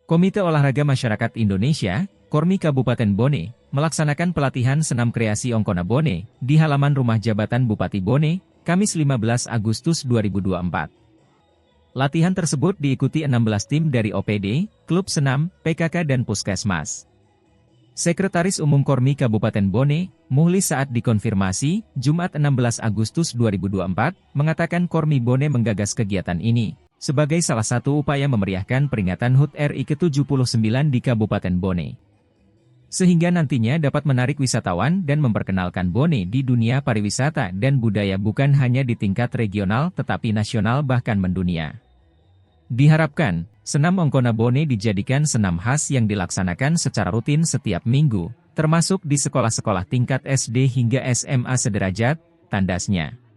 Komite Olahraga Masyarakat Indonesia, Kormi Kabupaten Bone, melaksanakan pelatihan senam kreasi Ongkona Bone, di halaman rumah jabatan Bupati Bone, Kamis 15 Agustus 2024. Latihan tersebut diikuti 16 tim dari OPD, klub senam, PKK dan Puskesmas. Sekretaris Umum Kormi Kabupaten Bone, Muhlis saat dikonfirmasi, Jumat 16 Agustus 2024, mengatakan Kormi Bone menggagas kegiatan ini sebagai salah satu upaya memeriahkan peringatan HUT RI ke-79 di Kabupaten Bone. Sehingga nantinya dapat menarik wisatawan dan memperkenalkan Bone di dunia pariwisata dan budaya bukan hanya di tingkat regional tetapi nasional bahkan mendunia. Diharapkan, senam Ongkona Bone dijadikan senam khas yang dilaksanakan secara rutin setiap minggu, termasuk di sekolah-sekolah tingkat SD hingga SMA sederajat, tandasnya.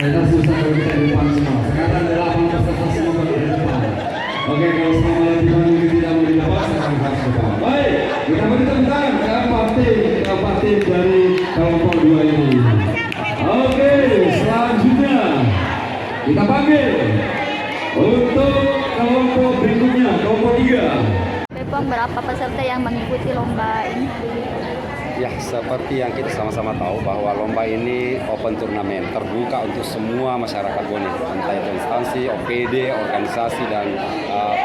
Ternyata susah kalau kita di depan semua. Sekarang 8 peserta semua ke depan. Oke, kalau selama latihan mungkin tidak mau didapat, sekarang harus ke depan. Baik, kita beri tepuk tangan keempat tim dari kelompok 2 ini. Oke, selanjutnya kita panggil untuk kelompok berikutnya, kelompok 3. Berapa peserta yang mengikuti lomba ini? Ya, seperti yang kita sama-sama tahu bahwa lomba ini open turnamen, terbuka untuk semua masyarakat Bone, entah itu instansi, OPD, organisasi, dan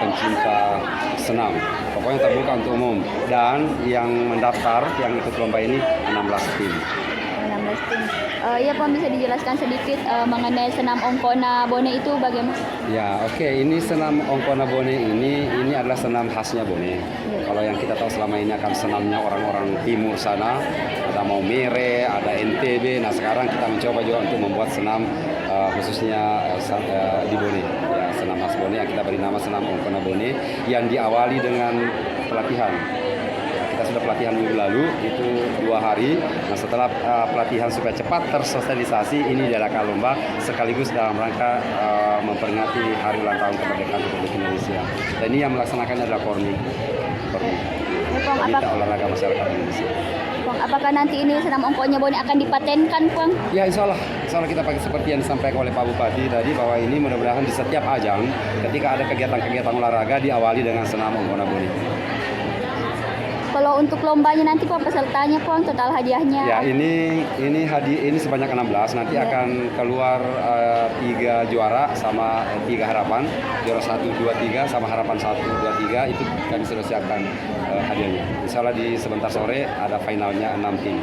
pencinta senam. Pokoknya terbuka untuk umum. Dan yang mendaftar, yang ikut lomba ini 16 tim. 16 tim. Ya Puan, bisa dijelaskan sedikit mengenai senam Ongkona Bone itu bagaimana? Ya, oke. Ini senam Ongkona Bone ini adalah senam khasnya Bone. Kalau yang kita tahu selama ini akan senamnya orang-orang timur sana, ada Maumere, ada NTB. Nah, sekarang kita mencoba juga untuk membuat senam khususnya di Bone. Ya, senam khas Bone yang kita beri nama senam Ongkona Bone yang diawali dengan pelatihan. Kita sudah pelatihan minggu lalu itu 2 hari. Nah, setelah pelatihan supaya cepat tersosialisasi, ini diadakan lomba sekaligus dalam rangka memperingati hari ulang tahun kemerdekaan Republik Indonesia. Dan ini yang melaksanakannya adalah Kormi. Komite Olahraga Masyarakat Indonesia. Puang, apakah nanti ini senam Ongkonya Bone akan dipatenkan, Puang? Ya, insya Allah kita pakai seperti yang disampaikan oleh Pak Bupati tadi, bahwa ini mudah-mudahan di setiap ajang ketika ada kegiatan-kegiatan olahraga diawali dengan senam Ongkona Bone. Kalau untuk lombanya nanti Puang, pesertanya Puang, total hadiahnya? Ya, ini sebanyak 16. Nanti akan keluar 3 juara sama 3 harapan. Juara 1, 2, 3 sama harapan 1, 2, 3 itu kami sudah siapkan hadiahnya. Insya Allah di sebentar sore ada finalnya 6 tim.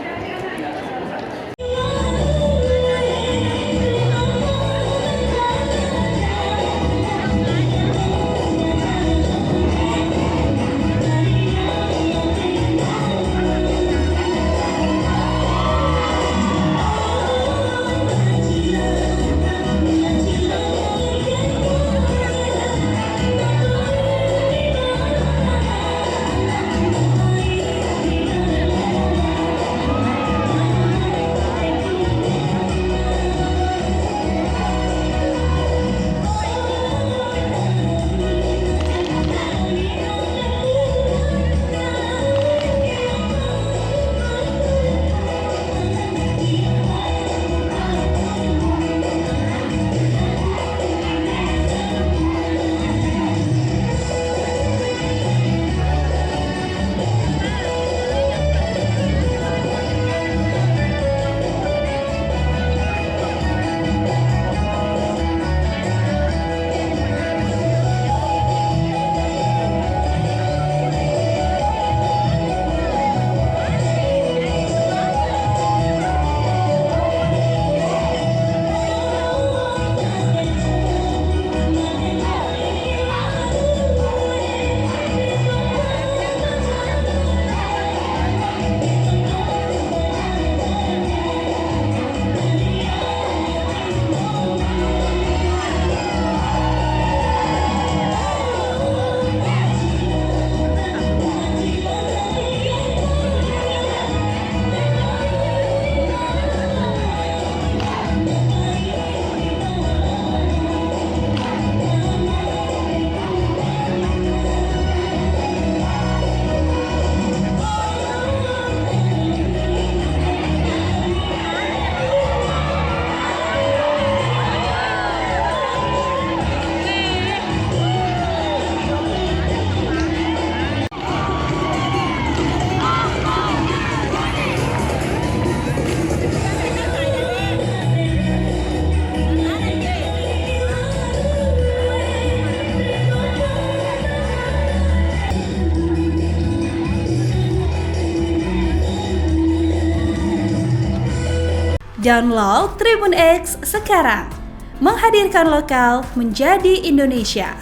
Download Tribun X sekarang, menghadirkan lokal menjadi Indonesia.